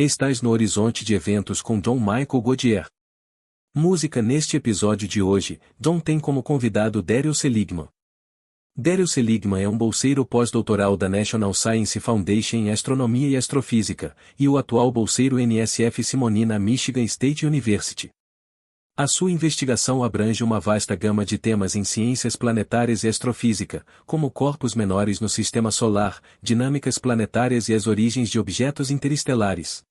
Estás no horizonte de eventos com John Michael Godier. Música. Neste episódio de hoje, John tem como convidado Daryl Seligman. Daryl Seligman é um bolseiro pós-doutoral da National Science Foundation em Astronomia e Astrofísica, e o atual bolseiro NSF Simonyi na Michigan State University. A sua investigação abrange uma vasta gama de temas em ciências planetárias e astrofísica, como corpos menores no sistema solar, dinâmicas planetárias e as origens de objetos interestelares.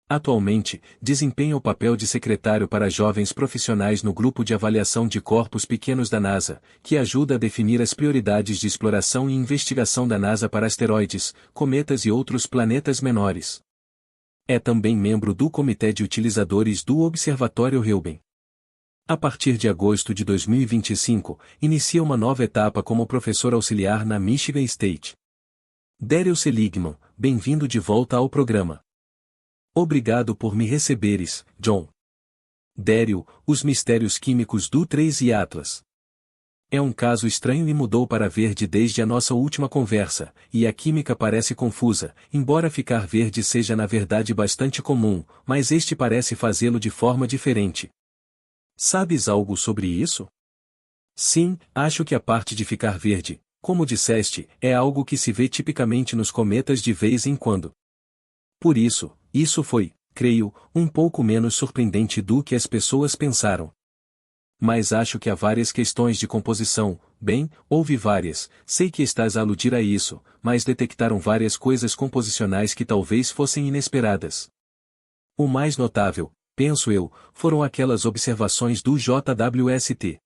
Atualmente, desempenha o papel de secretário para jovens profissionais no Grupo de Avaliação de Corpos Pequenos da NASA, que ajuda a definir as prioridades de exploração e investigação da NASA para asteroides, cometas e outros planetas menores. É também membro do Comitê de Utilizadores do Observatório Reuben. A partir de agosto de 2025, inicia uma nova etapa como professor auxiliar na Michigan State. Daryl Seligman, bem-vindo de volta ao programa. Obrigado por me receberes, John. Daryl, os mistérios químicos do 3 e Atlas. É um caso estranho e mudou para verde desde a nossa última conversa, e a química parece confusa, embora ficar verde seja na verdade bastante comum, mas este parece fazê-lo de forma diferente. Sabes algo sobre isso? Sim, acho que a parte de ficar verde, como disseste, é algo que se vê tipicamente nos cometas de vez em quando. Por isso foi, creio, um pouco menos surpreendente do que as pessoas pensaram. Mas acho que há várias questões de composição. Bem, houve várias, sei que estás a aludir a isso, mas detectaram várias coisas composicionais que talvez fossem inesperadas. O mais notável, penso eu, foram aquelas observações do JWST.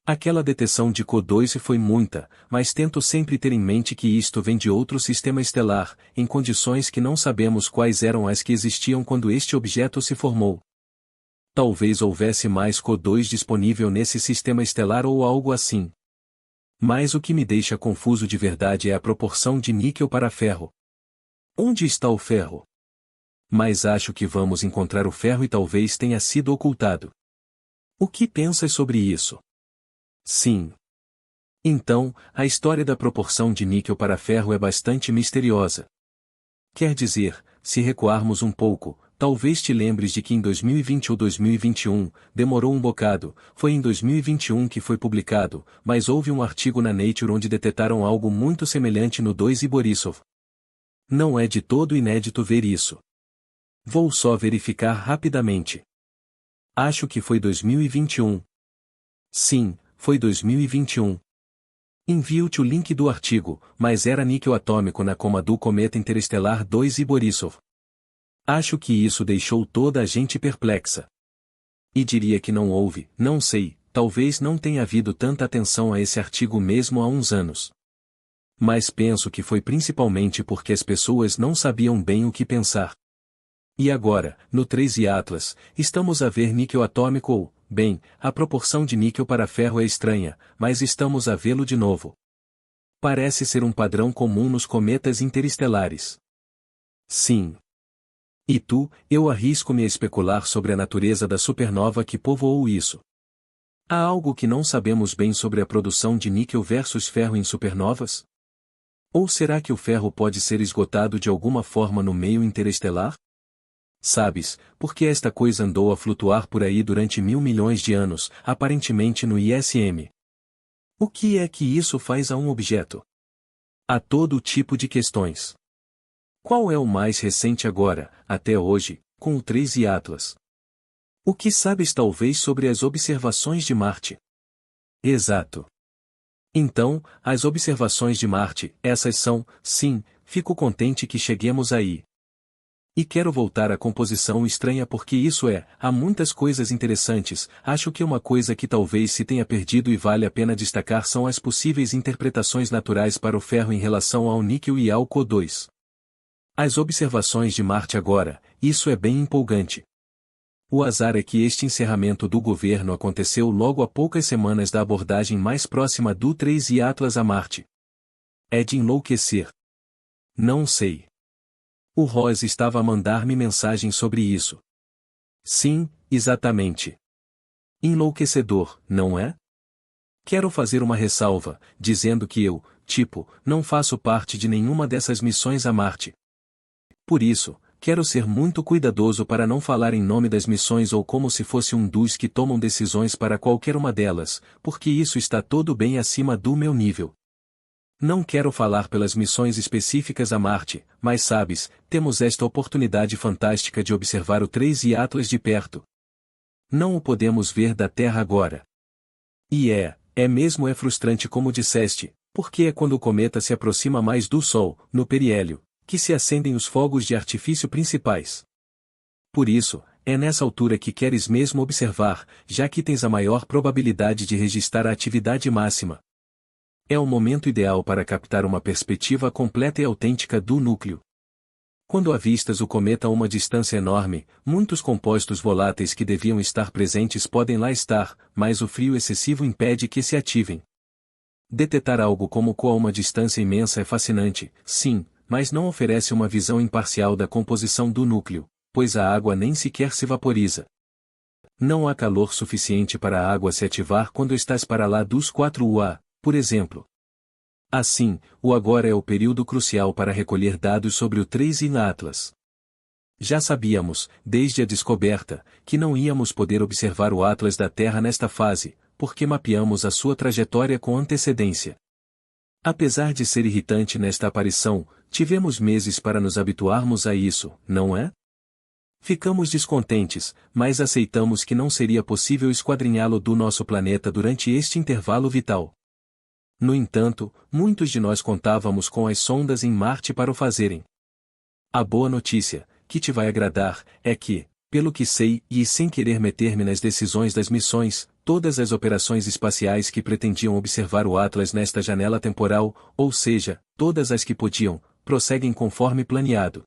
Aquela detecção de CO2 foi muita, mas tento sempre ter em mente que isto vem de outro sistema estelar, em condições que não sabemos quais eram as que existiam quando este objeto se formou. Talvez houvesse mais CO2 disponível nesse sistema estelar ou algo assim. Mas o que me deixa confuso de verdade é a proporção de níquel para ferro. Onde está o ferro? Mas acho que vamos encontrar o ferro e talvez tenha sido ocultado. O que pensas sobre isso? Sim. Então, a história da proporção de níquel para ferro é bastante misteriosa. Quer dizer, se recuarmos um pouco, talvez te lembres de que em 2020 ou 2021, demorou um bocado, foi em 2021 que foi publicado, mas houve um artigo na Nature onde detectaram algo muito semelhante no 2 e Borisov. Não é de todo inédito ver isso. Vou só verificar rapidamente. Acho que foi 2021. Sim, foi 2021. Envio-te o link do artigo, mas era níquel atômico na coma do cometa interestelar 2 e Borisov. Acho que isso deixou toda a gente perplexa. E diria que não houve, não sei, talvez não tenha havido tanta atenção a esse artigo mesmo há uns anos. Mas penso que foi principalmente porque as pessoas não sabiam bem o que pensar. E agora, no 3 e Atlas, estamos a ver níquel atômico ou, bem, a proporção de níquel para ferro é estranha, mas estamos a vê-lo de novo. Parece ser um padrão comum nos cometas interestelares. Sim. E eu arrisco-me a especular sobre a natureza da supernova que povoou isso. Há algo que não sabemos bem sobre a produção de níquel versus ferro em supernovas? Ou será que o ferro pode ser esgotado de alguma forma no meio interestelar? Sabes, porque esta coisa andou a flutuar por aí durante 1.000 milhões de anos, aparentemente no ISM. O que é que isso faz a um objeto? Há todo tipo de questões. Qual é o mais recente agora, até hoje, com o 3 e Atlas? O que sabes talvez sobre as observações de Marte? Exato. Então, as observações de Marte, essas são, sim, fico contente que cheguemos aí. E quero voltar à composição estranha porque há muitas coisas interessantes, acho que uma coisa que talvez se tenha perdido e vale a pena destacar são as possíveis interpretações naturais para o ferro em relação ao níquel e ao CO2. As observações de Marte agora, isso é bem empolgante. O azar é que este encerramento do governo aconteceu logo a poucas semanas da abordagem mais próxima do 3 e Atlas a Marte. É de enlouquecer. Não sei. O Ross estava a mandar-me mensagem sobre isso. Sim, exatamente. Enlouquecedor, não é? Quero fazer uma ressalva, dizendo que não faço parte de nenhuma dessas missões a Marte. Por isso, quero ser muito cuidadoso para não falar em nome das missões ou como se fosse um dos que tomam decisões para qualquer uma delas, porque isso está todo bem acima do meu nível. Não quero falar pelas missões específicas a Marte, mas sabes, temos esta oportunidade fantástica de observar o 3I Atlas de perto. Não o podemos ver da Terra agora. E é frustrante como disseste, porque é quando o cometa se aproxima mais do Sol, no periélio, que se acendem os fogos de artifício principais. Por isso, é nessa altura que queres mesmo observar, já que tens a maior probabilidade de registrar a atividade máxima. É o momento ideal para captar uma perspectiva completa e autêntica do núcleo. Quando avistas o cometa a uma distância enorme, muitos compostos voláteis que deviam estar presentes podem lá estar, mas o frio excessivo impede que se ativem. Detetar algo como a uma distância imensa é fascinante, sim, mas não oferece uma visão imparcial da composição do núcleo, pois a água nem sequer se vaporiza. Não há calor suficiente para a água se ativar quando estás para lá dos 4 UA, por exemplo. Assim, o agora é o período crucial para recolher dados sobre o 3I Atlas. Já sabíamos, desde a descoberta, que não íamos poder observar o Atlas da Terra nesta fase, porque mapeamos a sua trajetória com antecedência. Apesar de ser irritante nesta aparição, tivemos meses para nos habituarmos a isso, não é? Ficamos descontentes, mas aceitamos que não seria possível esquadrinhá-lo do nosso planeta durante este intervalo vital. No entanto, muitos de nós contávamos com as sondas em Marte para o fazerem. A boa notícia, que te vai agradar, é que, pelo que sei e sem querer meter-me nas decisões das missões, todas as operações espaciais que pretendiam observar o Atlas nesta janela temporal, ou seja, todas as que podiam, prosseguem conforme planeado.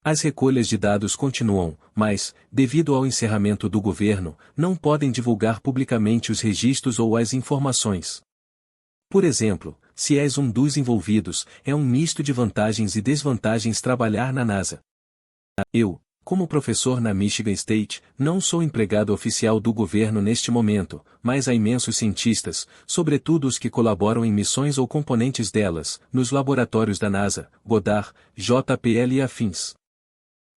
As recolhas de dados continuam, mas, devido ao encerramento do governo, não podem divulgar publicamente os registros ou as informações. Por exemplo, se és um dos envolvidos, é um misto de vantagens e desvantagens trabalhar na NASA. Eu, como professor na Michigan State, não sou empregado oficial do governo neste momento, mas há imensos cientistas, sobretudo os que colaboram em missões ou componentes delas, nos laboratórios da NASA, Goddard, JPL e afins.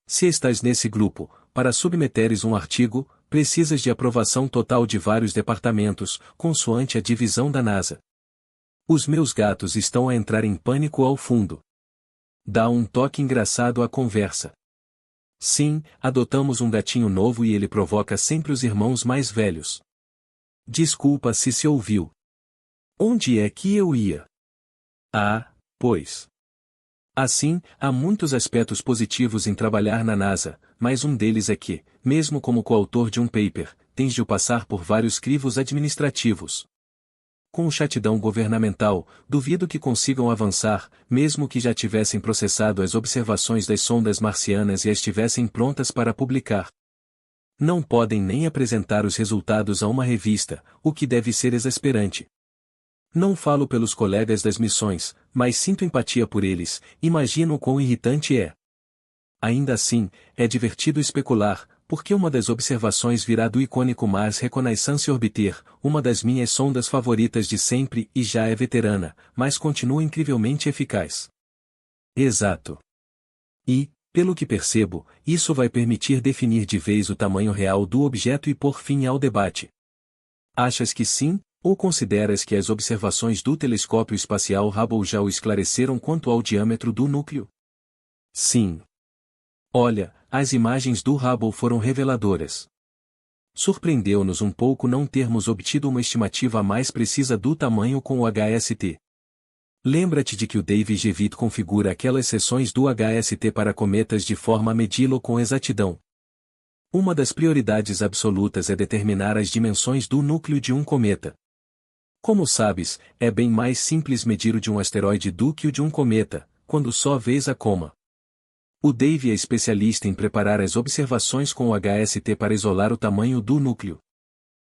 Se estás nesse grupo, para submeteres um artigo, precisas de aprovação total de vários departamentos, consoante a divisão da NASA. Os meus gatos estão a entrar em pânico ao fundo. Dá um toque engraçado à conversa. Sim, adotamos um gatinho novo e ele provoca sempre os irmãos mais velhos. Desculpa se ouviu. Onde é que eu ia? Ah, pois. Assim, há muitos aspectos positivos em trabalhar na NASA, mas um deles é que, mesmo como coautor de um paper, tens de o passar por vários crivos administrativos. Com o chatidão governamental, duvido que consigam avançar, mesmo que já tivessem processado as observações das sondas marcianas e as tivessem prontas para publicar. Não podem nem apresentar os resultados a uma revista, o que deve ser exasperante. Não falo pelos colegas das missões, mas sinto empatia por eles, imagino quão irritante é. Ainda assim, é divertido especular, porque uma das observações virá do icônico Mars Reconnaissance Orbiter, uma das minhas sondas favoritas de sempre e já é veterana, mas continua incrivelmente eficaz. Exato. E, pelo que percebo, isso vai permitir definir de vez o tamanho real do objeto e pôr fim ao debate. Achas que sim, ou consideras que as observações do telescópio espacial Hubble já o esclareceram quanto ao diâmetro do núcleo? Sim. Olha, as imagens do Hubble foram reveladoras. Surpreendeu-nos um pouco não termos obtido uma estimativa mais precisa do tamanho com o HST. Lembra-te de que o Dave Gevitt configura aquelas seções do HST para cometas de forma a medi-lo com exatidão. Uma das prioridades absolutas é determinar as dimensões do núcleo de um cometa. Como sabes, é bem mais simples medir o de um asteroide do que o de um cometa, quando só vês a coma. O Dave é especialista em preparar as observações com o HST para isolar o tamanho do núcleo.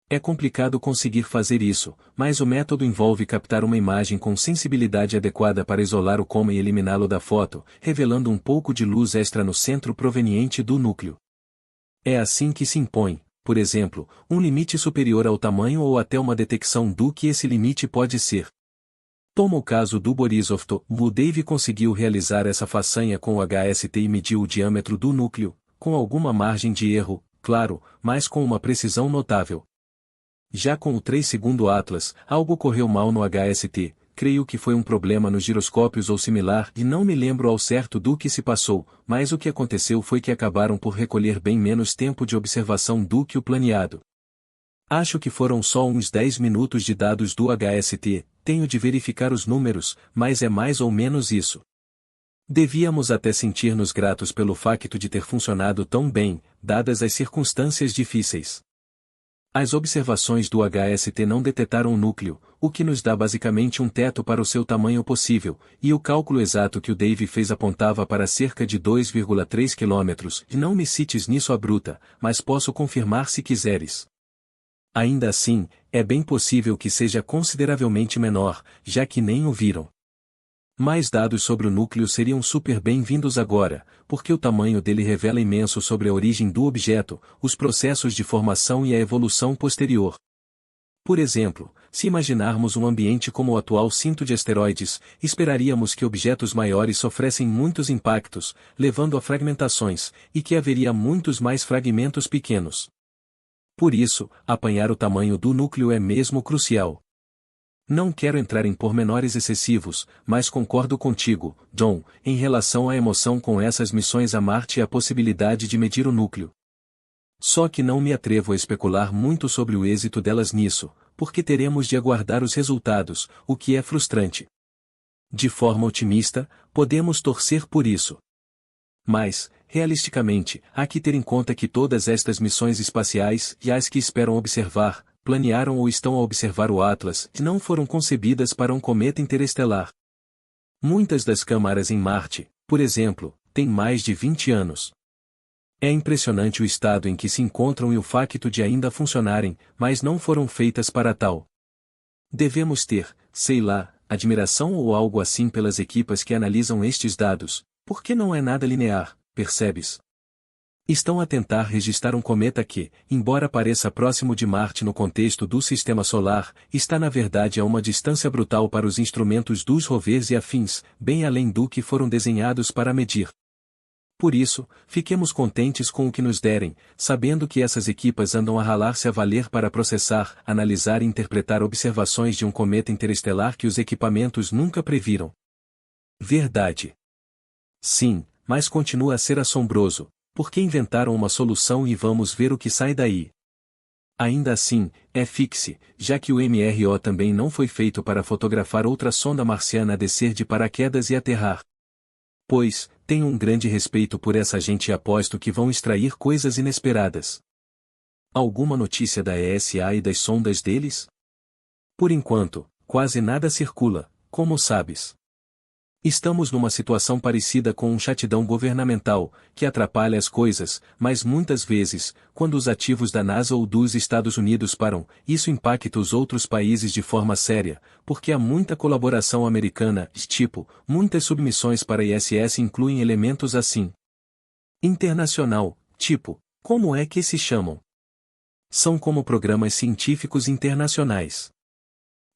É complicado conseguir fazer isso, mas o método envolve captar uma imagem com sensibilidade adequada para isolar o coma e eliminá-lo da foto, revelando um pouco de luz extra no centro proveniente do núcleo. É assim que se impõe, por exemplo, um limite superior ao tamanho ou até uma detecção do que esse limite pode ser. Toma o caso do Borisov. O Dave conseguiu realizar essa façanha com o HST e mediu o diâmetro do núcleo, com alguma margem de erro, claro, mas com uma precisão notável. Já com o 3º Atlas, algo correu mal no HST, creio que foi um problema nos giroscópios ou similar e não me lembro ao certo do que se passou, mas o que aconteceu foi que acabaram por recolher bem menos tempo de observação do que o planeado. Acho que foram só uns 10 minutos de dados do HST, tenho de verificar os números, mas é mais ou menos isso. Devíamos até sentir-nos gratos pelo facto de ter funcionado tão bem, dadas as circunstâncias difíceis. As observações do HST não detectaram o núcleo, o que nos dá basicamente um teto para o seu tamanho possível, e o cálculo exato que o Dave fez apontava para cerca de 2,3 km, e não me cites nisso à bruta, mas posso confirmar se quiseres. Ainda assim, é bem possível que seja consideravelmente menor, já que nem o viram. Mais dados sobre o núcleo seriam super bem-vindos agora, porque o tamanho dele revela imenso sobre a origem do objeto, os processos de formação e a evolução posterior. Por exemplo, se imaginarmos um ambiente como o atual cinto de asteroides, esperaríamos que objetos maiores sofressem muitos impactos, levando a fragmentações, e que haveria muitos mais fragmentos pequenos. Por isso, apanhar o tamanho do núcleo é mesmo crucial. Não quero entrar em pormenores excessivos, mas concordo contigo, John, em relação à emoção com essas missões a Marte e a possibilidade de medir o núcleo. Só que não me atrevo a especular muito sobre o êxito delas nisso, porque teremos de aguardar os resultados, o que é frustrante. De forma otimista, podemos torcer por isso. Mas, realisticamente, há que ter em conta que todas estas missões espaciais e as que esperam observar, planearam ou estão a observar o Atlas e não foram concebidas para um cometa interestelar. Muitas das câmaras em Marte, por exemplo, têm mais de 20 anos. É impressionante o estado em que se encontram e o facto de ainda funcionarem, mas não foram feitas para tal. Devemos ter, sei lá, admiração ou algo assim pelas equipas que analisam estes dados, porque não é nada linear, percebes? Estão a tentar registrar um cometa que, embora pareça próximo de Marte no contexto do Sistema Solar, está na verdade a uma distância brutal para os instrumentos dos rovers e afins, bem além do que foram desenhados para medir. Por isso, fiquemos contentes com o que nos derem, sabendo que essas equipas andam a ralar-se a valer para processar, analisar e interpretar observações de um cometa interestelar que os equipamentos nunca previram. Verdade. Sim, mas continua a ser assombroso, porque inventaram uma solução e vamos ver o que sai daí. Ainda assim, é fixe, já que o MRO também não foi feito para fotografar outra sonda marciana a descer de paraquedas e aterrar. Pois, tenho um grande respeito por essa gente e aposto que vão extrair coisas inesperadas. Alguma notícia da ESA e das sondas deles? Por enquanto, quase nada circula, como sabes. Estamos numa situação parecida com um chatidão governamental, que atrapalha as coisas, mas muitas vezes, quando os ativos da NASA ou dos Estados Unidos param, isso impacta os outros países de forma séria, porque há muita colaboração americana, tipo, muitas submissões para ISS incluem elementos assim. Internacional, tipo, como é que se chamam? São como programas científicos internacionais.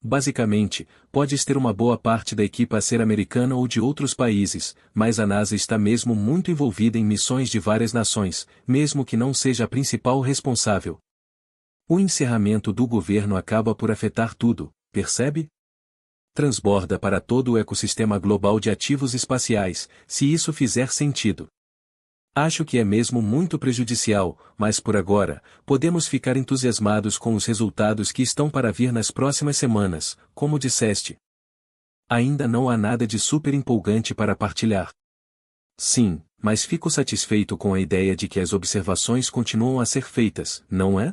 Basicamente, podes ter uma boa parte da equipa a ser americana ou de outros países, mas a NASA está mesmo muito envolvida em missões de várias nações, mesmo que não seja a principal responsável. O encerramento do governo acaba por afetar tudo, percebe? Transborda para todo o ecossistema global de ativos espaciais, se isso fizer sentido. Acho que é mesmo muito prejudicial, mas por agora, podemos ficar entusiasmados com os resultados que estão para vir nas próximas semanas, como disseste. Ainda não há nada de super empolgante para partilhar. Sim, mas fico satisfeito com a ideia de que as observações continuam a ser feitas, não é?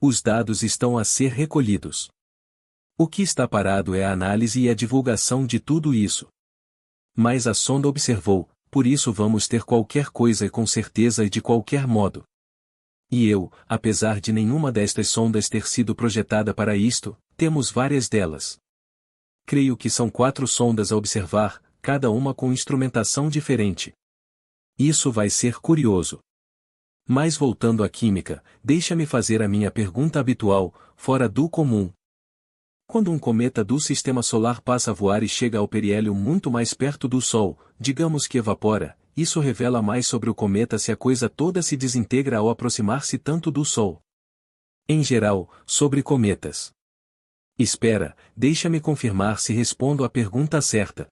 Os dados estão a ser recolhidos. O que está parado é a análise e a divulgação de tudo isso. Mas a sonda observou, por isso vamos ter qualquer coisa com certeza e de qualquer modo. E eu, apesar de nenhuma destas sondas ter sido projetada para isto, temos várias delas. Creio que são 4 sondas a observar, cada uma com instrumentação diferente. Isso vai ser curioso. Mas voltando à química, deixa-me fazer a minha pergunta habitual, fora do comum. Quando um cometa do Sistema Solar passa a voar e chega ao periélio muito mais perto do Sol, digamos que evapora, isso revela mais sobre o cometa se a coisa toda se desintegra ao aproximar-se tanto do Sol. Em geral, sobre cometas. Espera, deixa-me confirmar se respondo à pergunta certa.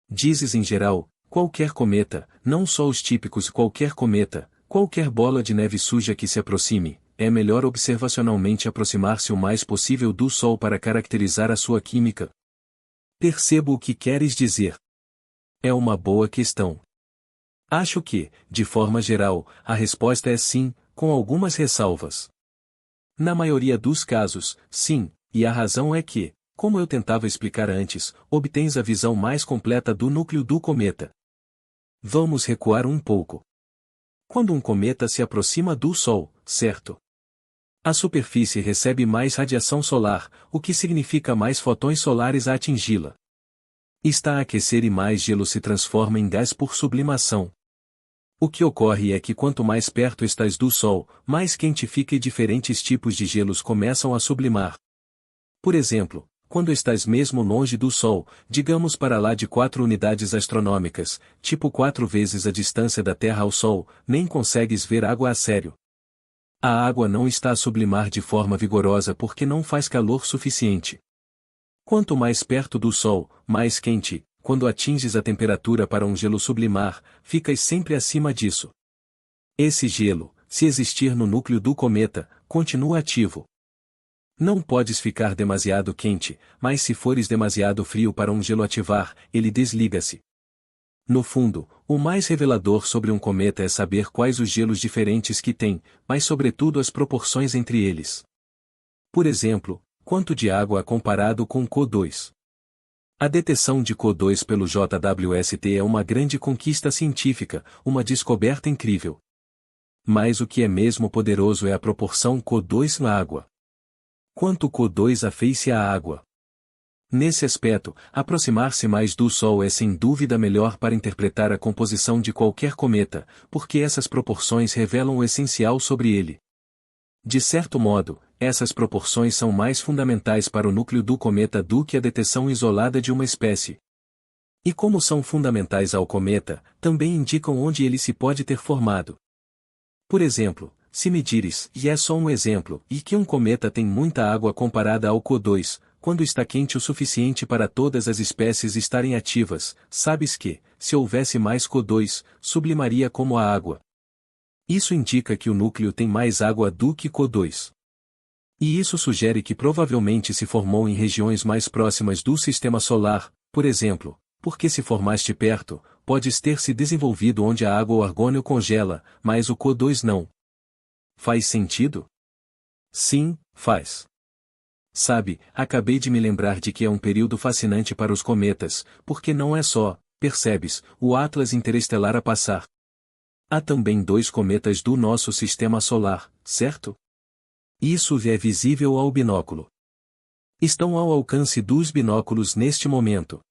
Dizes em geral, qualquer cometa, não só os típicos qualquer cometa, qualquer bola de neve suja que se aproxime, é melhor observacionalmente aproximar-se o mais possível do Sol para caracterizar a sua química? Percebo o que queres dizer. É uma boa questão. Acho que, de forma geral, a resposta é sim, com algumas ressalvas. Na maioria dos casos, sim, e a razão é que, como eu tentava explicar antes, obtens a visão mais completa do núcleo do cometa. Vamos recuar um pouco. Quando um cometa se aproxima do Sol, certo? A superfície recebe mais radiação solar, o que significa mais fotões solares a atingi-la. Está a aquecer e mais gelo se transforma em gás por sublimação. O que ocorre é que quanto mais perto estás do Sol, mais quente fica e diferentes tipos de gelos começam a sublimar. Por exemplo, quando estás mesmo longe do Sol, digamos para lá de 4 unidades astronômicas, tipo 4 vezes a distância da Terra ao Sol, nem consegues ver água a sério. A água não está a sublimar de forma vigorosa porque não faz calor suficiente. Quanto mais perto do Sol, mais quente, quando atinges a temperatura para um gelo sublimar, ficas sempre acima disso. Esse gelo, se existir no núcleo do cometa, continua ativo. Não podes ficar demasiado quente, mas se fores demasiado frio para um gelo ativar, ele desliga-se. No fundo, o mais revelador sobre um cometa é saber quais os gelos diferentes que tem, mas sobretudo as proporções entre eles. Por exemplo, quanto de água comparado com CO2. A detecção de CO2 pelo JWST é uma grande conquista científica, uma descoberta incrível. Mas o que é mesmo poderoso é a proporção CO2 na água. Quanto CO2 afeice à água. Nesse aspecto, aproximar-se mais do Sol é sem dúvida melhor para interpretar a composição de qualquer cometa, porque essas proporções revelam o essencial sobre ele. De certo modo, essas proporções são mais fundamentais para o núcleo do cometa do que a detecção isolada de uma espécie. E como são fundamentais ao cometa, também indicam onde ele se pode ter formado. Por exemplo, se medires, e é só um exemplo, e que um cometa tem muita água comparada ao CO2, quando está quente o suficiente para todas as espécies estarem ativas, sabes que, se houvesse mais CO2, sublimaria como a água. Isso indica que o núcleo tem mais água do que CO2. E isso sugere que provavelmente se formou em regiões mais próximas do Sistema Solar, por exemplo, porque se formaste perto, podes ter se desenvolvido onde a água ou argônio congela, mas o CO2 não. Faz sentido? Sim, faz. Sabe, acabei de me lembrar de que é um período fascinante para os cometas, porque não é só, percebes, o Atlas interestelar a passar. Há também 2 cometas do nosso Sistema Solar, certo? Isso é visível ao binóculo. Estão ao alcance dos binóculos neste momento.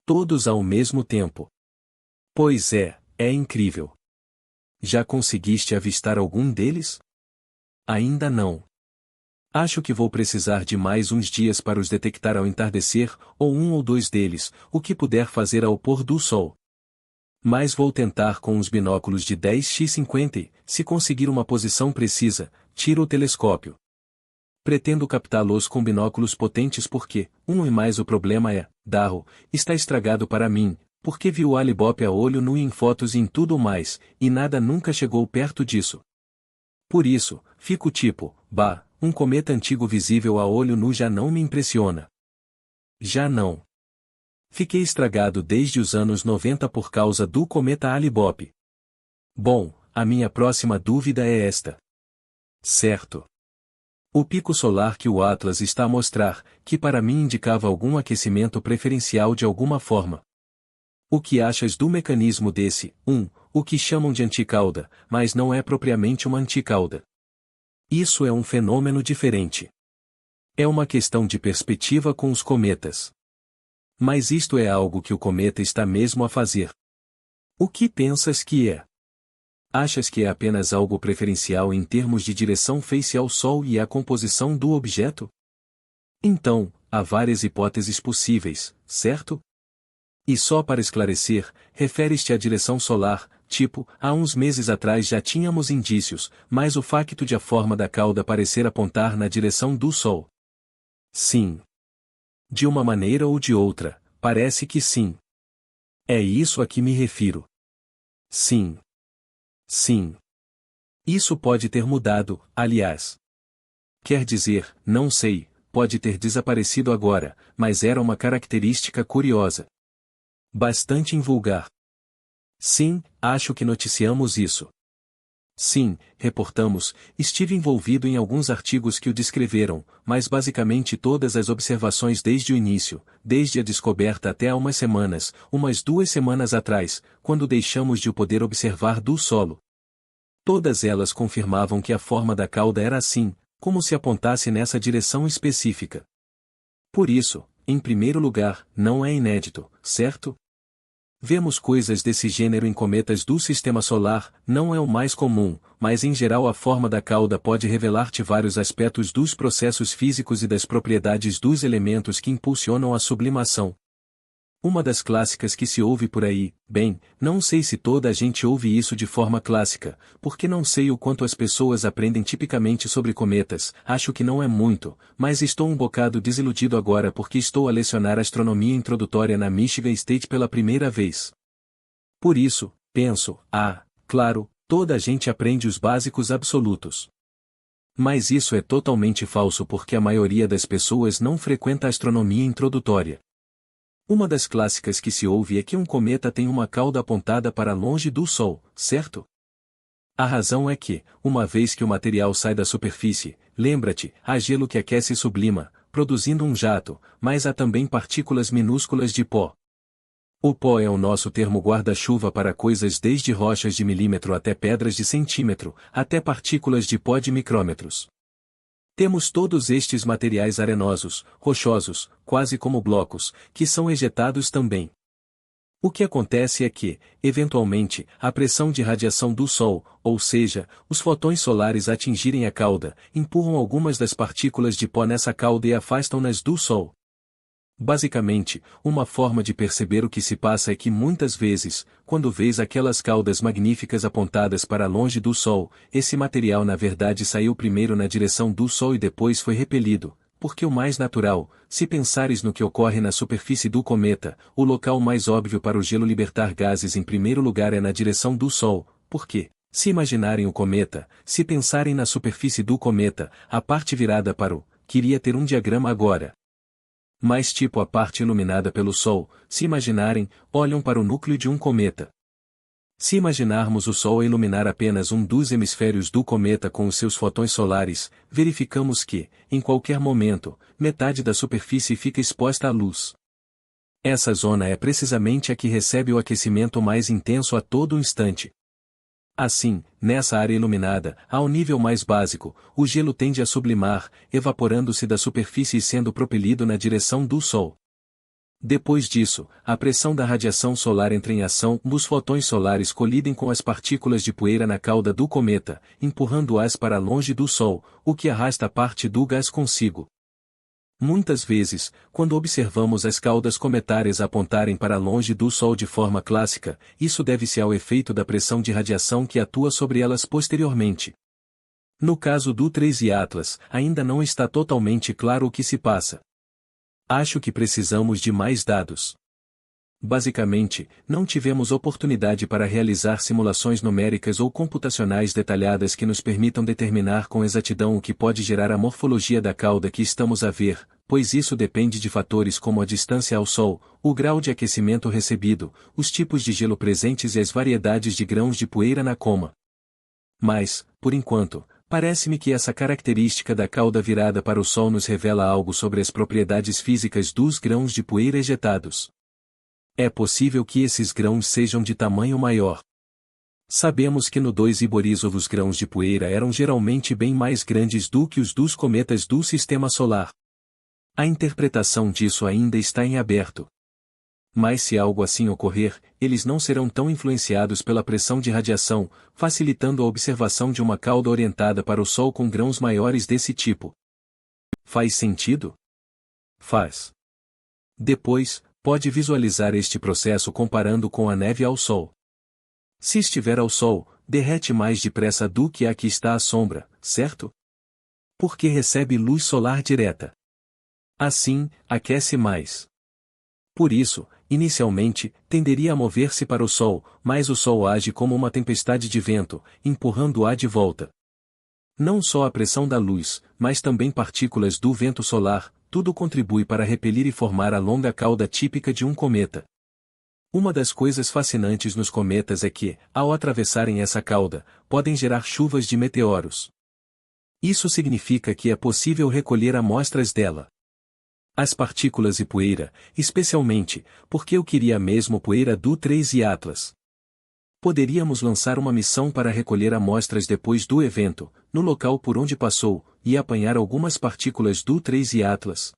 Todos ao mesmo tempo. Pois é incrível. Já conseguiste avistar algum deles? Ainda não. Acho que vou precisar de mais uns dias para os detectar ao entardecer, ou 1 ou 2 deles, o que puder fazer ao pôr do sol. Mas vou tentar com os binóculos de 10x50 e, se conseguir uma posição precisa, tiro o telescópio. Pretendo captá-los com binóculos potentes porque, e mais o problema é, Darro, está estragado para mim, porque vi o Alibop a olho nu em fotos e em tudo mais, e nada nunca chegou perto disso. Por isso, fico tipo, um cometa antigo visível a olho nu já não me impressiona. Já não. Fiquei estragado desde os anos 90 por causa do cometa Hale-Bopp. Bom, a minha próxima dúvida é esta. Certo. O pico solar que o Atlas está a mostrar, que para mim indicava algum aquecimento preferencial de alguma forma. O que achas do mecanismo desse, o que chamam de anticauda, mas não é propriamente uma anticauda? Isso é um fenômeno diferente. É uma questão de perspectiva com os cometas. Mas isto é algo que o cometa está mesmo a fazer. O que pensas que é? Achas que é apenas algo preferencial em termos de direção face ao Sol e a composição do objeto? Então, há várias hipóteses possíveis, certo? E só para esclarecer, refere-te à direção solar, tipo, há uns meses atrás já tínhamos indícios, mas o facto de a forma da cauda parecer apontar na direção do Sol. Sim. De uma maneira ou de outra, parece que sim. É isso a que me refiro. Sim. Sim. Isso pode ter mudado, aliás. Quer dizer, não sei, pode ter desaparecido agora, mas era uma característica curiosa. Bastante invulgar. Sim, acho que noticiamos isso. Sim, reportamos, estive envolvido em alguns artigos que o descreveram, mas basicamente todas as observações desde o início, desde a descoberta até há umas 2 semanas atrás, quando deixamos de o poder observar do solo. Todas elas confirmavam que a forma da cauda era assim, como se apontasse nessa direção específica. Por isso, em primeiro lugar, não é inédito, certo? Vemos coisas desse gênero em cometas do Sistema Solar, não é o mais comum, mas em geral a forma da cauda pode revelar-te vários aspectos dos processos físicos e das propriedades dos elementos que impulsionam a sublimação. Uma das clássicas que se ouve por aí, bem, não sei se toda a gente ouve isso de forma clássica, porque não sei o quanto as pessoas aprendem tipicamente sobre cometas, acho que não é muito, mas estou um bocado desiludido agora porque estou a lecionar astronomia introdutória na Michigan State pela primeira vez. Por isso, penso, claro, toda a gente aprende os básicos absolutos. Mas isso é totalmente falso porque a maioria das pessoas não frequenta a astronomia introdutória. Uma das clássicas que se ouve é que um cometa tem uma cauda apontada para longe do Sol, certo? A razão é que, uma vez que o material sai da superfície, lembra-te, há gelo que aquece e sublima, produzindo um jato, mas há também partículas minúsculas de pó. O pó é o nosso termo guarda-chuva para coisas desde rochas de milímetro até pedras de centímetro, até partículas de pó de micrômetros. Temos todos estes materiais arenosos, rochosos, quase como blocos, que são ejetados também. O que acontece é que, eventualmente, a pressão de radiação do Sol, ou seja, os fotões solares atingirem a cauda, empurram algumas das partículas de pó nessa cauda e afastam-nas do Sol. Basicamente, uma forma de perceber o que se passa é que muitas vezes, quando vês aquelas caudas magníficas apontadas para longe do Sol, esse material na verdade saiu primeiro na direção do Sol e depois foi repelido, porque o mais natural, se pensares no que ocorre na superfície do cometa, o local mais óbvio para o gelo libertar gases em primeiro lugar é na direção do Sol, porque, se imaginarem o cometa, se pensarem na superfície do cometa, a parte virada para o, queria ter um diagrama agora. Mas tipo a parte iluminada pelo Sol, se imaginarem, olham para o núcleo de um cometa. Se imaginarmos o Sol a iluminar apenas um dos hemisférios do cometa com os seus fotões solares, verificamos que, em qualquer momento, metade da superfície fica exposta à luz. Essa zona é precisamente a que recebe o aquecimento mais intenso a todo instante. Assim, nessa área iluminada, ao nível mais básico, o gelo tende a sublimar, evaporando-se da superfície e sendo propelido na direção do Sol. Depois disso, a pressão da radiação solar entra em ação, os fotões solares colidem com as partículas de poeira na cauda do cometa, empurrando-as para longe do Sol, o que arrasta parte do gás consigo. Muitas vezes, quando observamos as caudas cometárias apontarem para longe do Sol de forma clássica, isso deve-se ao efeito da pressão de radiação que atua sobre elas posteriormente. No caso do 3 Atlas, ainda não está totalmente claro o que se passa. Acho que precisamos de mais dados. Basicamente, não tivemos oportunidade para realizar simulações numéricas ou computacionais detalhadas que nos permitam determinar com exatidão o que pode gerar a morfologia da cauda que estamos a ver, pois isso depende de fatores como a distância ao Sol, o grau de aquecimento recebido, os tipos de gelo presentes e as variedades de grãos de poeira na coma. Mas, por enquanto, parece-me que essa característica da cauda virada para o Sol nos revela algo sobre as propriedades físicas dos grãos de poeira ejetados. É possível que esses grãos sejam de tamanho maior. Sabemos que no 2 Borisov os grãos de poeira eram geralmente bem mais grandes do que os dos cometas do Sistema Solar. A interpretação disso ainda está em aberto. Mas se algo assim ocorrer, eles não serão tão influenciados pela pressão de radiação, facilitando a observação de uma cauda orientada para o Sol com grãos maiores desse tipo. Faz sentido? faz. Depois, pode visualizar este processo comparando com a neve ao Sol. Se estiver ao Sol, derrete mais depressa do que a que está à sombra, certo? Porque recebe luz solar direta. Assim, aquece mais. Por isso, inicialmente, tenderia a mover-se para o Sol, mas o Sol age como uma tempestade de vento, empurrando-a de volta. Não só a pressão da luz, mas também partículas do vento solar, tudo contribui para repelir e formar a longa cauda típica de um cometa. Uma das coisas fascinantes nos cometas é que, ao atravessarem essa cauda, podem gerar chuvas de meteoros. Isso significa que é possível recolher amostras dela. As partículas e poeira, especialmente, porque eu queria mesmo poeira do 3 e Atlas. Poderíamos lançar uma missão para recolher amostras depois do evento, no local por onde passou, e apanhar algumas partículas do 3 e Atlas.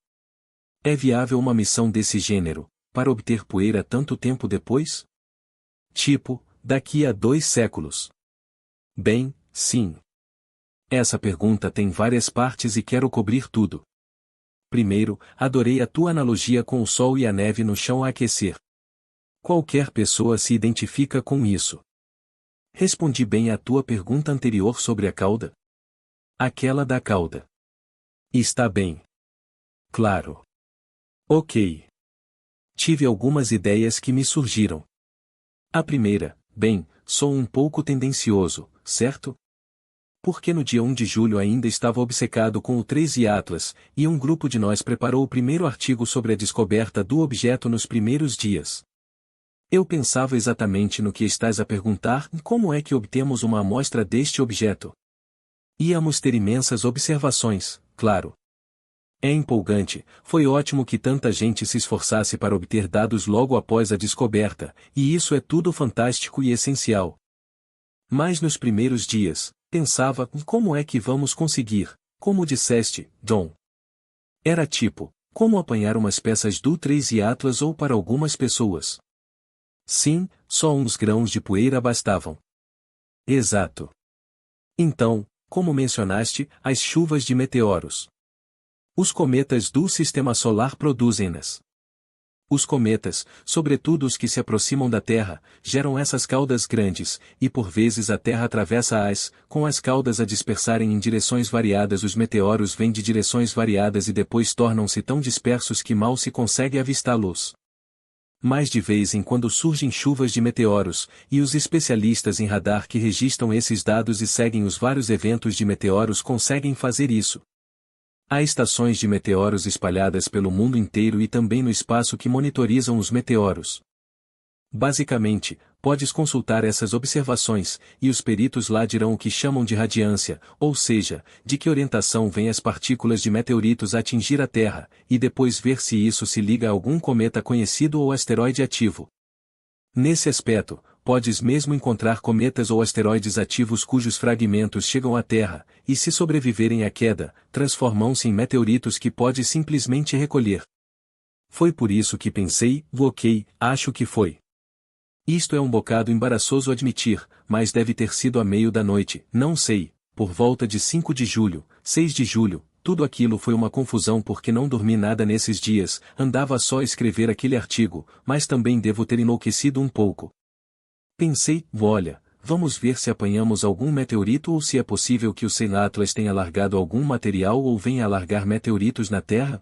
É viável uma missão desse gênero, para obter poeira tanto tempo depois? Tipo, daqui a 2 séculos. Bem, sim. Essa pergunta tem várias partes e quero cobrir tudo. Primeiro, adorei a tua analogia com o sol e a neve no chão a aquecer. Qualquer pessoa se identifica com isso. Respondi bem à tua pergunta anterior sobre a cauda? Aquela da cauda. Está bem. Claro. Ok. Tive algumas ideias que me surgiram. A primeira, bem, sou um pouco tendencioso, certo? Porque no dia 1 de julho ainda estava obcecado com o 3 e Atlas, e um grupo de nós preparou o primeiro artigo sobre a descoberta do objeto nos primeiros dias. Eu pensava exatamente no que estás a perguntar: como é que obtemos uma amostra deste objeto? Íamos ter imensas observações, claro. É empolgante, foi ótimo que tanta gente se esforçasse para obter dados logo após a descoberta, e isso é tudo fantástico e essencial. Mas nos primeiros dias, pensava: como é que vamos conseguir, como disseste, John? Era tipo, como apanhar umas peças do 3 e Atlas ou para algumas pessoas. Sim, só uns grãos de poeira bastavam. Exato. Então, como mencionaste, as chuvas de meteoros. Os cometas do Sistema Solar produzem-nas. Os cometas, sobretudo os que se aproximam da Terra, geram essas caudas grandes, e por vezes a Terra atravessa-as, com as caudas a dispersarem em direções variadas. Os meteoros vêm de direções variadas e depois tornam-se tão dispersos que mal se consegue avistá-los. Mas de vez em quando surgem chuvas de meteoros, e os especialistas em radar que registram esses dados e seguem os vários eventos de meteoros conseguem fazer isso. Há estações de meteoros espalhadas pelo mundo inteiro e também no espaço que monitorizam os meteoros. Basicamente, podes consultar essas observações, e os peritos lá dirão o que chamam de radiância, ou seja, de que orientação vêm as partículas de meteoritos atingir a Terra, e depois ver se isso se liga a algum cometa conhecido ou asteroide ativo. Nesse aspecto, podes mesmo encontrar cometas ou asteroides ativos cujos fragmentos chegam à Terra, e se sobreviverem à queda, transformam-se em meteoritos que pode simplesmente recolher. Foi por isso que pensei: ok, acho que foi. Isto é um bocado embaraçoso admitir, mas deve ter sido à meio da noite, não sei, por volta de 5 de julho, 6 de julho, tudo aquilo foi uma confusão porque não dormi nada nesses dias, andava só a escrever aquele artigo, mas também devo ter enlouquecido um pouco. Pensei: olha, vamos ver se apanhamos algum meteorito ou se é possível que o Saint Atlas tenha largado algum material ou venha a largar meteoritos na Terra?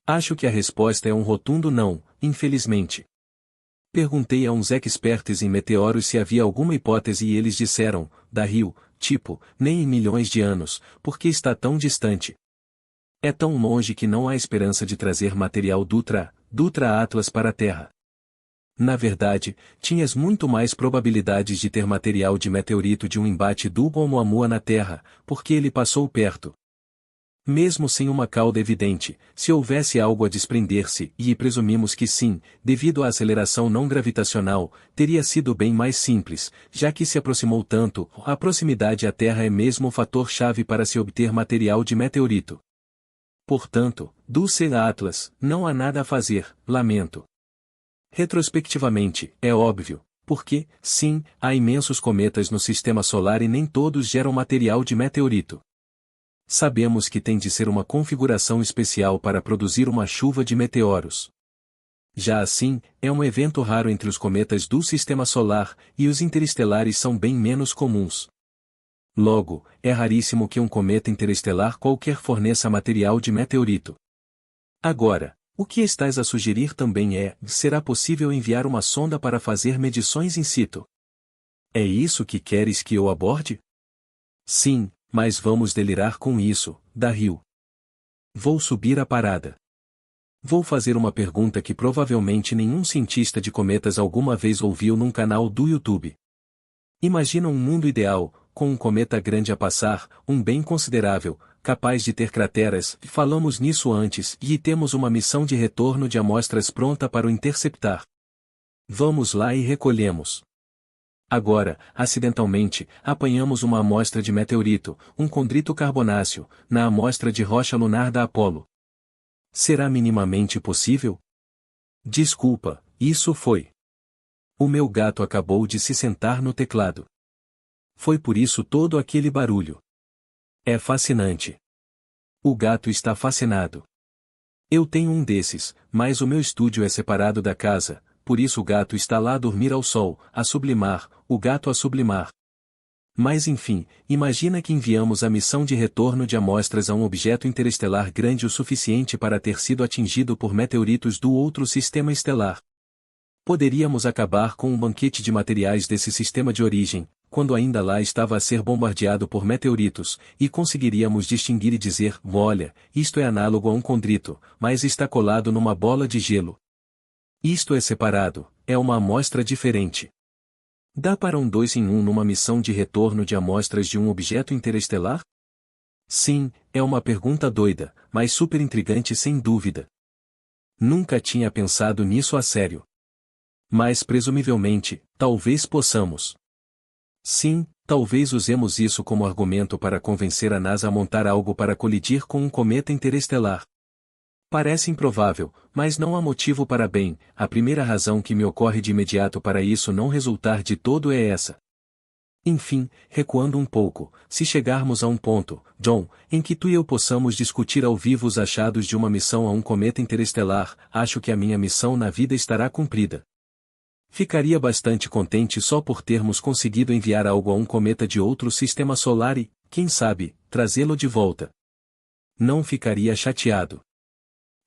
Acho que a resposta é um rotundo não, infelizmente. Perguntei a uns experts em meteoros se havia alguma hipótese e eles disseram: Daryl, tipo, nem em milhões de anos, porque está tão distante. É tão longe que não há esperança de trazer material Dutra Atlas para a Terra. Na verdade, tinhas muito mais probabilidades de ter material de meteorito de um embate do Oumuamua na Terra, porque ele passou perto. Mesmo sem uma cauda evidente, se houvesse algo a desprender-se, e presumimos que sim, devido à aceleração não gravitacional, teria sido bem mais simples, já que se aproximou tanto, a proximidade à Terra é mesmo o fator-chave para se obter material de meteorito. Portanto, do Saint Atlas, não há nada a fazer, lamento. Retrospectivamente, é óbvio, porque, sim, há imensos cometas no Sistema Solar e nem todos geram material de meteorito. Sabemos que tem de ser uma configuração especial para produzir uma chuva de meteoros. Já assim, é um evento raro entre os cometas do Sistema Solar, e os interestelares são bem menos comuns. Logo, é raríssimo que um cometa interestelar qualquer forneça material de meteorito. Agora, o que estás a sugerir também será possível enviar uma sonda para fazer medições in situ? É isso que queres que eu aborde? Sim, mas vamos delirar com isso, Daryl. Vou subir a parada. Vou fazer uma pergunta que provavelmente nenhum cientista de cometas alguma vez ouviu num canal do YouTube. Imagina um mundo ideal, com um cometa grande a passar, um bem considerável, capaz de ter crateras, falamos nisso antes, e temos uma missão de retorno de amostras pronta para o interceptar. Vamos lá e recolhemos. Agora, acidentalmente, apanhamos uma amostra de meteorito, um condrito carbonáceo, na amostra de rocha lunar da Apollo. Será minimamente possível? Desculpa, isso foi. O meu gato acabou de se sentar no teclado. Foi por isso todo aquele barulho. É fascinante. O gato está fascinado. Eu tenho um desses, mas o meu estúdio é separado da casa, por isso o gato está lá a dormir ao sol, a sublimar, o gato a sublimar. Mas enfim, imagina que enviamos a missão de retorno de amostras a um objeto interestelar grande o suficiente para ter sido atingido por meteoritos do outro sistema estelar. Poderíamos acabar com um banquete de materiais desse sistema de origem, quando ainda lá estava a ser bombardeado por meteoritos, e conseguiríamos distinguir e dizer, olha, isto é análogo a um condrito, mas está colado numa bola de gelo. Isto é separado, é uma amostra diferente. Dá para um 2 em 1 numa missão de retorno de amostras de um objeto interestelar? Sim, é uma pergunta doida, mas super intrigante sem dúvida. Nunca tinha pensado nisso a sério. Mas presumivelmente, talvez possamos. Sim, talvez usemos isso como argumento para convencer a NASA a montar algo para colidir com um cometa interestelar. Parece improvável, mas não há motivo para bem, a primeira razão que me ocorre de imediato para isso não resultar de todo é essa. Enfim, recuando um pouco, se chegarmos a um ponto, John, em que tu e eu possamos discutir ao vivo os achados de uma missão a um cometa interestelar, acho que a minha missão na vida estará cumprida. Ficaria bastante contente só por termos conseguido enviar algo a um cometa de outro sistema solar e, quem sabe, trazê-lo de volta. Não ficaria chateado.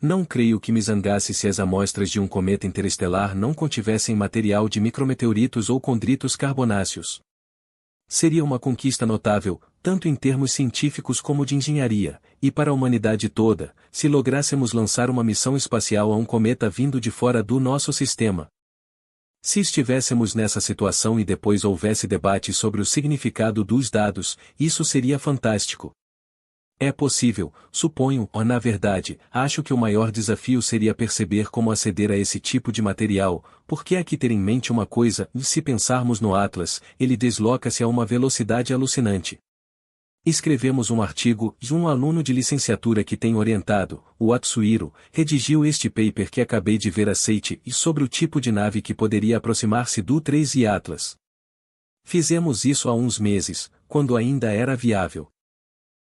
Não creio que me zangasse se as amostras de um cometa interestelar não contivessem material de micrometeoritos ou condritos carbonáceos. Seria uma conquista notável, tanto em termos científicos como de engenharia, e para a humanidade toda, se lográssemos lançar uma missão espacial a um cometa vindo de fora do nosso sistema. Se estivéssemos nessa situação e depois houvesse debate sobre o significado dos dados, isso seria fantástico. É possível, suponho, ou na verdade, acho que o maior desafio seria perceber como aceder a esse tipo de material, porque há que ter em mente uma coisa, se pensarmos no Atlas, ele desloca-se a uma velocidade alucinante. Escrevemos um artigo, e um aluno de licenciatura que tem orientado, o Atsuhiro, redigiu este paper que acabei de ver aceite e sobre o tipo de nave que poderia aproximar-se do 3 e Atlas. Fizemos isso há uns meses, quando ainda era viável.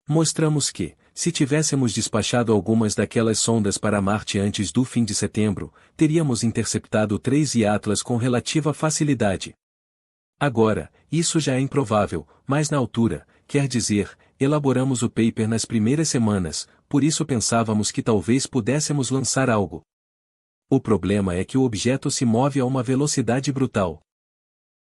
Mostramos que, se tivéssemos despachado algumas daquelas sondas para Marte antes do fim de setembro, teríamos interceptado 3 e Atlas com relativa facilidade. Agora, isso já é improvável, mas na altura, quer dizer, elaboramos o paper nas primeiras semanas, por isso pensávamos que talvez pudéssemos lançar algo. O problema é que o objeto se move a uma velocidade brutal.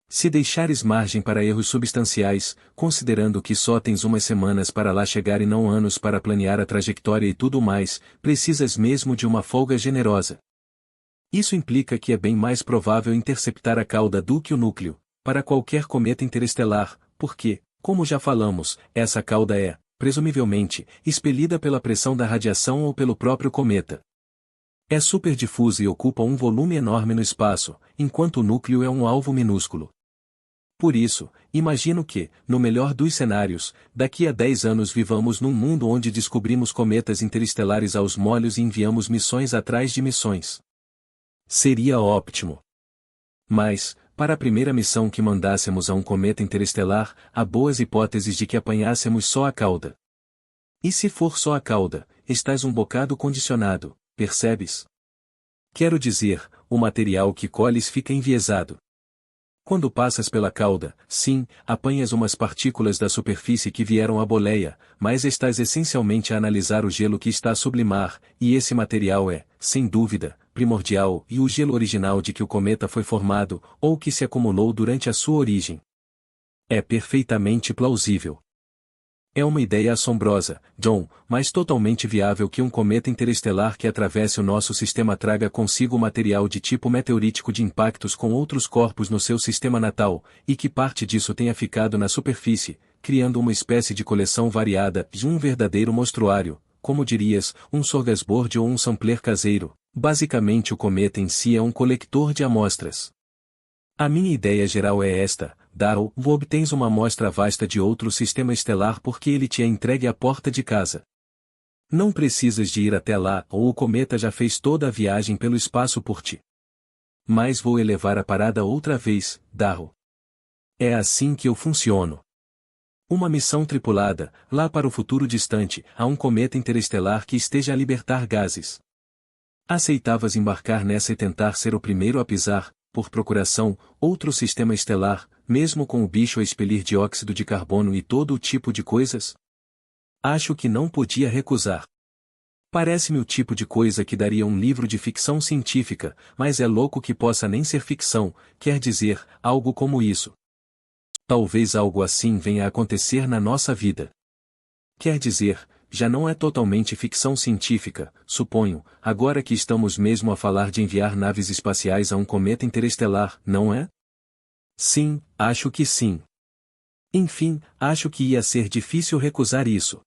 Se deixares margem para erros substanciais, considerando que só tens umas semanas para lá chegar e não anos para planear a trajetória e tudo mais, precisas mesmo de uma folga generosa. Isso implica que é bem mais provável interceptar a cauda do que o núcleo, para qualquer cometa interestelar, porque, como já falamos, essa cauda é, presumivelmente, expelida pela pressão da radiação ou pelo próprio cometa. É superdifusa e ocupa um volume enorme no espaço, enquanto o núcleo é um alvo minúsculo. Por isso, imagino que, no melhor dos cenários, daqui a 10 anos vivamos num mundo onde descobrimos cometas interestelares aos molhos e enviamos missões atrás de missões. Seria ótimo. Mas, para a primeira missão que mandássemos a um cometa interestelar, há boas hipóteses de que apanhássemos só a cauda. E se for só a cauda, estás um bocado condicionado, percebes? Quero dizer, o material que colhes fica enviesado. Quando passas pela cauda, sim, apanhas umas partículas da superfície que vieram à boleia, mas estás essencialmente a analisar o gelo que está a sublimar, e esse material é, sem dúvida, primordial e o gelo original de que o cometa foi formado, ou que se acumulou durante a sua origem. É perfeitamente plausível. É uma ideia assombrosa, John, mas totalmente viável que um cometa interestelar que atravesse o nosso sistema traga consigo material de tipo meteorítico de impactos com outros corpos no seu sistema natal, e que parte disso tenha ficado na superfície, criando uma espécie de coleção variada de um verdadeiro mostruário, como dirias, um smorgasbord ou um sampler caseiro. Basicamente o cometa em si é um coletor de amostras. A minha ideia geral é esta, Darrow, obtens uma amostra vasta de outro sistema estelar porque ele te é entregue à porta de casa. Não precisas de ir até lá ou o cometa já fez toda a viagem pelo espaço por ti. Mas vou elevar a parada outra vez, Darrow. É assim que eu funciono. Uma missão tripulada, lá para o futuro distante, a um cometa interestelar que esteja a libertar gases. Aceitavas embarcar nessa e tentar ser o primeiro a pisar, por procuração, outro sistema estelar, mesmo com o bicho a expelir dióxido de carbono e todo o tipo de coisas? Acho que não podia recusar. Parece-me o tipo de coisa que daria um livro de ficção científica, mas é louco que possa nem ser ficção, quer dizer, algo como isso. Talvez algo assim venha a acontecer na nossa vida. Quer dizer, já não é totalmente ficção científica, suponho, agora que estamos mesmo a falar de enviar naves espaciais a um cometa interestelar, não é? Sim, acho que sim. Enfim, acho que ia ser difícil recusar isso.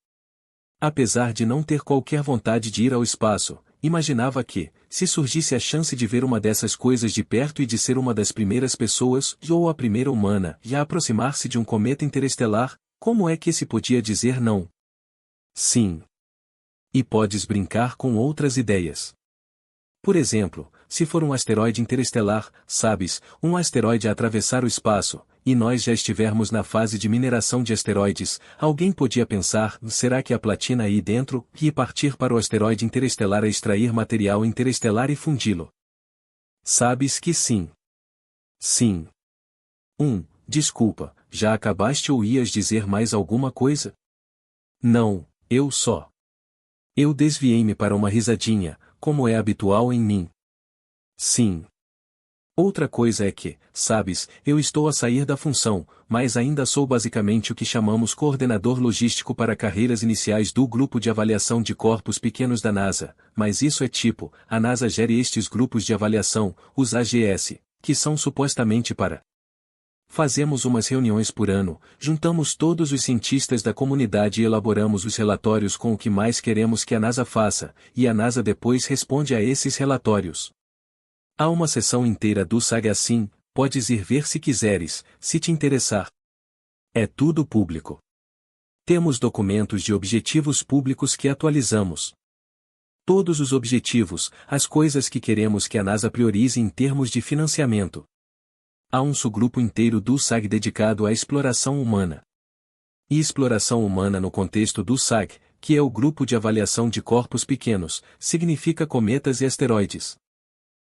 Apesar de não ter qualquer vontade de ir ao espaço, imaginava que, se surgisse a chance de ver uma dessas coisas de perto e de ser uma das primeiras pessoas, ou a primeira humana, a aproximar-se de um cometa interestelar, como é que se podia dizer não? Sim. E podes brincar com outras ideias. Por exemplo, se for um asteroide interestelar, sabes, um asteroide a atravessar o espaço, e nós já estivermos na fase de mineração de asteroides, alguém podia pensar, será que há platina aí dentro, e partir para o asteroide interestelar a extrair material interestelar e fundi-lo? Sabes que sim. Sim. Desculpa, já acabaste ou ias dizer mais alguma coisa? Não. Eu desviei-me para uma risadinha, como é habitual em mim. Sim. Outra coisa é que, sabes, eu estou a sair da função, mas ainda sou basicamente o que chamamos coordenador logístico para carreiras iniciais do Grupo de Avaliação de Corpos Pequenos da NASA, mas isso é tipo, a NASA gere estes grupos de avaliação, os AGS, que são supostamente para. Fazemos umas reuniões por ano, juntamos todos os cientistas da comunidade e elaboramos os relatórios com o que mais queremos que a NASA faça, e a NASA depois responde a esses relatórios. Há uma sessão inteira do SAG assim, podes ir ver se quiseres, se te interessar. É tudo público. Temos documentos de objetivos públicos que atualizamos. Todos os objetivos, as coisas que queremos que a NASA priorize em termos de financiamento. Há um subgrupo inteiro do SAG dedicado à exploração humana. E exploração humana no contexto do SAG, que é o Grupo de Avaliação de Corpos Pequenos, significa cometas e asteroides.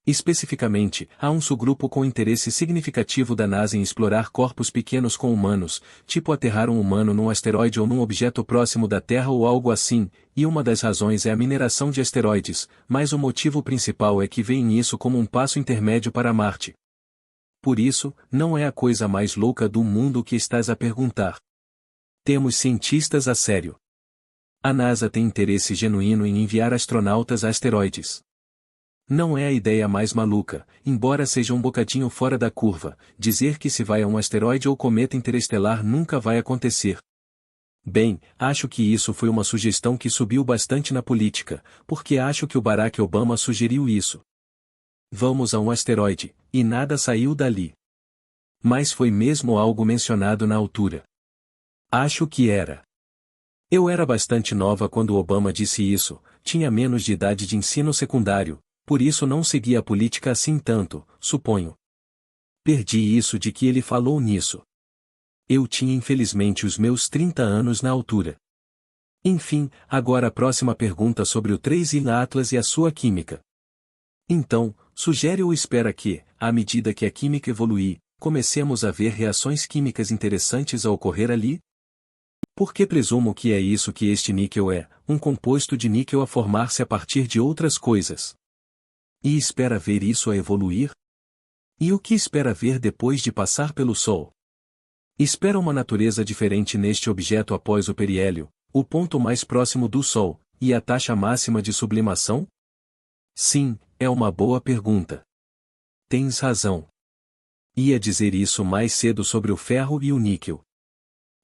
Especificamente, há um subgrupo com interesse significativo da NASA em explorar corpos pequenos com humanos, tipo aterrar um humano num asteroide ou num objeto próximo da Terra ou algo assim, e uma das razões é a mineração de asteroides, mas o motivo principal é que veem nisso como um passo intermédio para Marte. Por isso, não é a coisa mais louca do mundo que estás a perguntar. Temos cientistas a sério. A NASA tem interesse genuíno em enviar astronautas a asteroides. Não é a ideia mais maluca, embora seja um bocadinho fora da curva, dizer que se vai a um asteroide ou cometa interestelar nunca vai acontecer. Bem, acho que isso foi uma sugestão que subiu bastante na política, porque acho que o Barack Obama sugeriu isso. Vamos a um asteroide, e nada saiu dali. Mas foi mesmo algo mencionado na altura. Acho que era. Eu era bastante nova quando Obama disse isso, tinha menos de idade de ensino secundário, por isso não seguia a política assim tanto, suponho. Perdi isso de que ele falou nisso. Eu tinha infelizmente os meus 30 anos na altura. Enfim, agora a próxima pergunta sobre o 3i Atlas e a sua química. Então, sugere ou espera que, à medida que a química evoluir, comecemos a ver reações químicas interessantes a ocorrer ali? Porque presumo que é isso que este níquel é, um composto de níquel a formar-se a partir de outras coisas. E espera ver isso a evoluir? E o que espera ver depois de passar pelo Sol? Espera uma natureza diferente neste objeto após o periélio, o ponto mais próximo do Sol, e a taxa máxima de sublimação? Sim, é uma boa pergunta. Tens razão. Ia dizer isso mais cedo sobre o ferro e o níquel.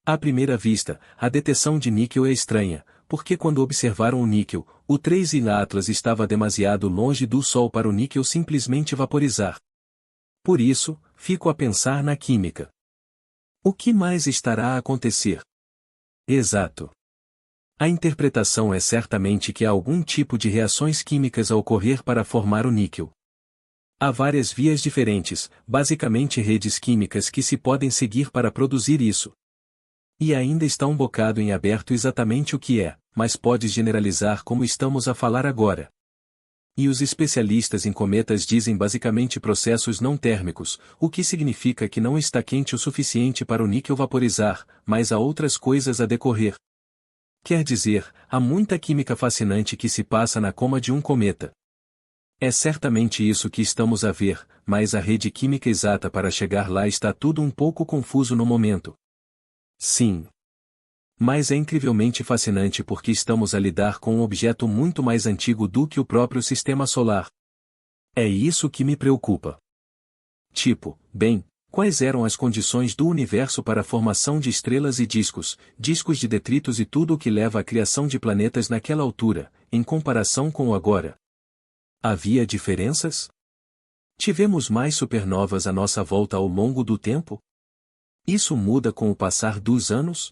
À primeira vista, a detecção de níquel é estranha, porque quando observaram o níquel, o 3i Atlas estava demasiado longe do Sol para o níquel simplesmente vaporizar. Por isso, fico a pensar na química. O que mais estará a acontecer? Exato. A interpretação é certamente que há algum tipo de reações químicas a ocorrer para formar o níquel. Há várias vias diferentes, basicamente redes químicas que se podem seguir para produzir isso. E ainda está um bocado em aberto exatamente o que é, mas podes generalizar como estamos a falar agora. E os especialistas em cometas dizem basicamente processos não térmicos, o que significa que não está quente o suficiente para o níquel vaporizar, mas há outras coisas a decorrer. Quer dizer, há muita química fascinante que se passa na coma de um cometa. É certamente isso que estamos a ver, mas a rede química exata para chegar lá está tudo um pouco confuso no momento. Sim. Mas é incrivelmente fascinante porque estamos a lidar com um objeto muito mais antigo do que o próprio Sistema Solar. É isso que me preocupa. Tipo, bem, quais eram as condições do universo para a formação de estrelas e discos de detritos e tudo o que leva à criação de planetas naquela altura, em comparação com o agora? Havia diferenças? Tivemos mais supernovas à nossa volta ao longo do tempo? Isso muda com o passar dos anos?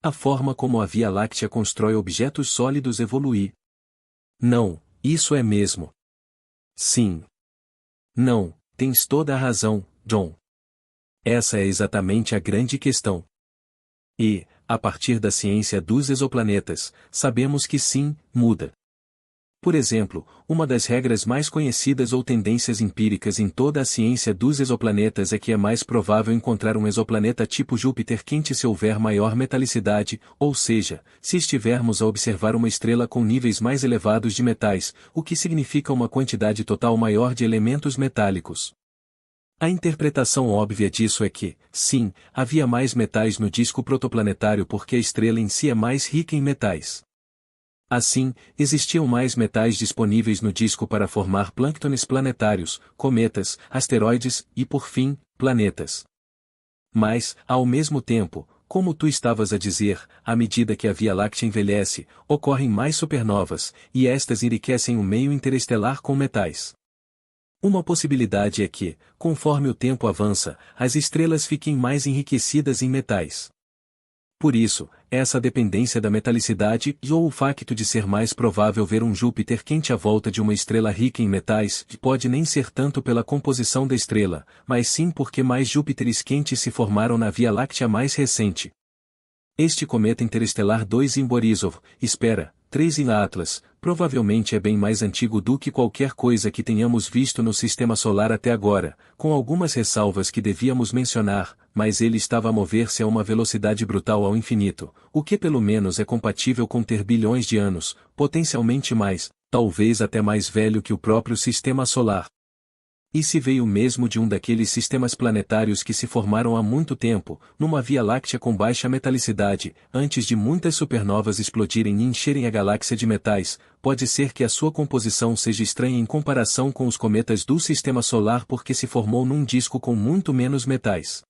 A forma como a Via Láctea constrói objetos sólidos evolui. Não, isso é mesmo. Sim. Não, tens toda a razão, John. Essa é exatamente a grande questão. E, a partir da ciência dos exoplanetas, sabemos que sim, muda. Por exemplo, uma das regras mais conhecidas ou tendências empíricas em toda a ciência dos exoplanetas é que é mais provável encontrar um exoplaneta tipo Júpiter quente se houver maior metalicidade, ou seja, se estivermos a observar uma estrela com níveis mais elevados de metais, o que significa uma quantidade total maior de elementos metálicos. A interpretação óbvia disso é que, sim, havia mais metais no disco protoplanetário porque a estrela em si é mais rica em metais. Assim, existiam mais metais disponíveis no disco para formar plânctones planetários, cometas, asteroides e, por fim, planetas. Mas, ao mesmo tempo, como tu estavas a dizer, à medida que a Via Láctea envelhece, ocorrem mais supernovas, e estas enriquecem o meio interestelar com metais. Uma possibilidade é que, conforme o tempo avança, as estrelas fiquem mais enriquecidas em metais. Por isso, essa dependência da metalicidade ou o facto de ser mais provável ver um Júpiter quente à volta de uma estrela rica em metais pode nem ser tanto pela composição da estrela, mas sim porque mais Júpiteres quentes se formaram na Via Láctea mais recente. Este cometa interestelar 2i Borisov, espera, 3i Atlas, provavelmente é bem mais antigo do que qualquer coisa que tenhamos visto no Sistema Solar até agora, com algumas ressalvas que devíamos mencionar, mas ele estava a mover-se a uma velocidade brutal ao infinito, o que pelo menos é compatível com ter bilhões de anos, potencialmente mais, talvez até mais velho que o próprio Sistema Solar. E se veio mesmo de um daqueles sistemas planetários que se formaram há muito tempo, numa Via Láctea com baixa metalicidade, antes de muitas supernovas explodirem e encherem a galáxia de metais, pode ser que a sua composição seja estranha em comparação com os cometas do Sistema Solar porque se formou num disco com muito menos metais.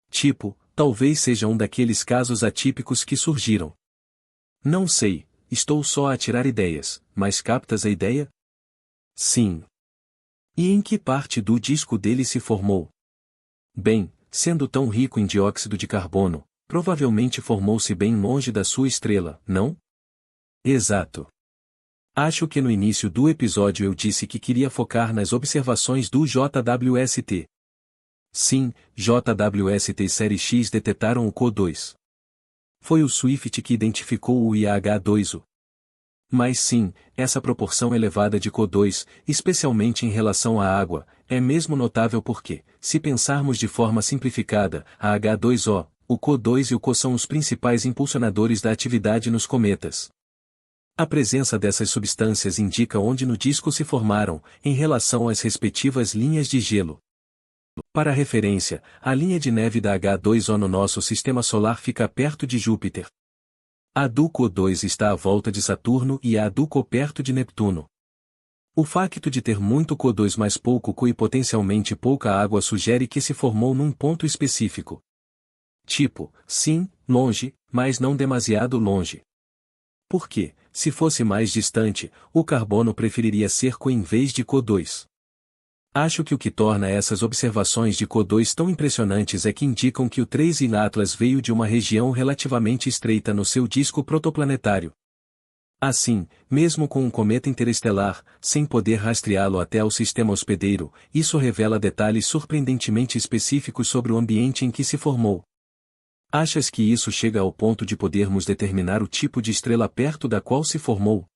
Tipo, talvez seja um daqueles casos atípicos que surgiram. Não sei, estou só a tirar ideias, mas captas a ideia? Sim. E em que parte do disco dele se formou? Bem, sendo tão rico em dióxido de carbono, provavelmente formou-se bem longe da sua estrela, não? Exato. Acho que no início do episódio eu disse que queria focar nas observações do JWST. Sim, JWST Série X detectaram o CO2. Foi o Swift que identificou o IH2O. Mas sim, essa proporção elevada de CO2, especialmente em relação à água, é mesmo notável porque, se pensarmos de forma simplificada, a H2O, o CO2 e o CO são os principais impulsionadores da atividade nos cometas. A presença dessas substâncias indica onde no disco se formaram, em relação às respectivas linhas de gelo. Para referência, a linha de neve da H2O no nosso sistema solar fica perto de Júpiter. A do CO2 está à volta de Saturno e a do CO perto de Neptuno. O facto de ter muito CO2 mais pouco CO e potencialmente pouca água sugere que se formou num ponto específico. Tipo, sim, longe, mas não demasiado longe. Porque, se fosse mais distante, o carbono preferiria ser CO em vez de CO2. Acho que o que torna essas observações de CO2 tão impressionantes é que indicam que o 3I Atlas veio de uma região relativamente estreita no seu disco protoplanetário. Assim, mesmo com um cometa interestelar, sem poder rastreá-lo até ao sistema hospedeiro, isso revela detalhes surpreendentemente específicos sobre o ambiente em que se formou. Achas que isso chega ao ponto de podermos determinar o tipo de estrela perto da qual se formou?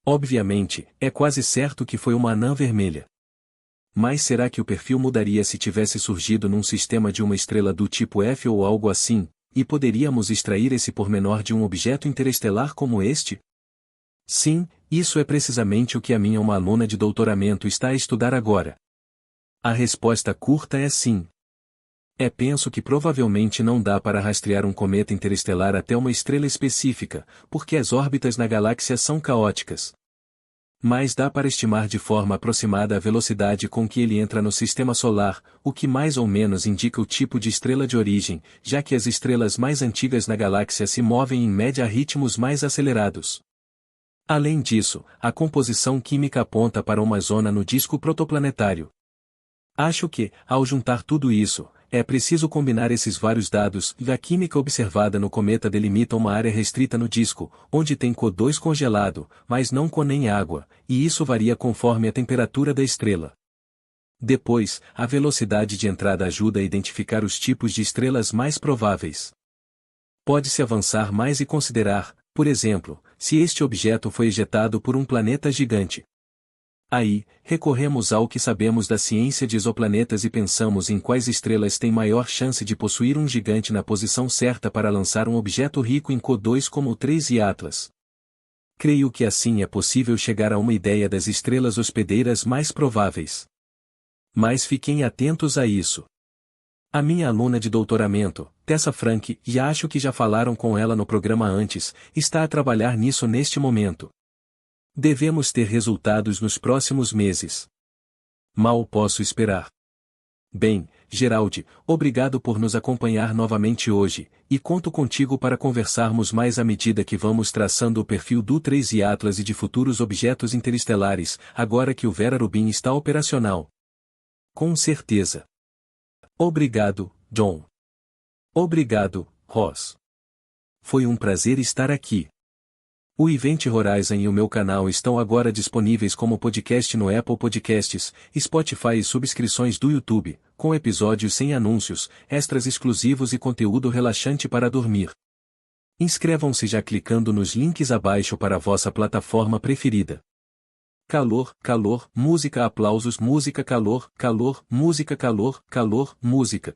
Obviamente, é quase certo que foi uma anã vermelha. Mas será que o perfil mudaria se tivesse surgido num sistema de uma estrela do tipo F ou algo assim, e poderíamos extrair esse pormenor de um objeto interestelar como este? Sim, isso é precisamente o que a minha uma aluna de doutoramento está a estudar agora. A resposta curta é sim. Penso que provavelmente não dá para rastrear um cometa interestelar até uma estrela específica, porque as órbitas na galáxia são caóticas. Mas dá para estimar de forma aproximada a velocidade com que ele entra no sistema solar, o que mais ou menos indica o tipo de estrela de origem, já que as estrelas mais antigas na galáxia se movem em média a ritmos mais acelerados. Além disso, a composição química aponta para uma zona no disco protoplanetário. Acho que, ao juntar tudo isso, é preciso combinar esses vários dados, e a química observada no cometa delimita uma área restrita no disco, onde tem CO2 congelado, mas não CO nem água, e isso varia conforme a temperatura da estrela. Depois, a velocidade de entrada ajuda a identificar os tipos de estrelas mais prováveis. Pode-se avançar mais e considerar, por exemplo, se este objeto foi ejetado por um planeta gigante. Aí, recorremos ao que sabemos da ciência de exoplanetas e pensamos em quais estrelas têm maior chance de possuir um gigante na posição certa para lançar um objeto rico em CO2 como o 3I Atlas. Creio que assim é possível chegar a uma ideia das estrelas hospedeiras mais prováveis. Mas fiquem atentos a isso. A minha aluna de doutoramento, Tessa Frank, e acho que já falaram com ela no programa antes, está a trabalhar nisso neste momento. Devemos ter resultados nos próximos meses. Mal posso esperar. Bem, Geraldi, obrigado por nos acompanhar novamente hoje, e conto contigo para conversarmos mais à medida que vamos traçando o perfil do 3I Atlas e de futuros objetos interestelares, agora que o Vera Rubin está operacional. Com certeza. Obrigado, John. Obrigado, Ross. Foi um prazer estar aqui. O Event Horizon e o meu canal estão agora disponíveis como podcast no Apple Podcasts, Spotify e subscrições do YouTube, com episódios sem anúncios, extras exclusivos e conteúdo relaxante para dormir. Inscrevam-se já clicando nos links abaixo para a vossa plataforma preferida. Calor, calor, música, aplausos, música, calor, calor, música, calor, calor, música.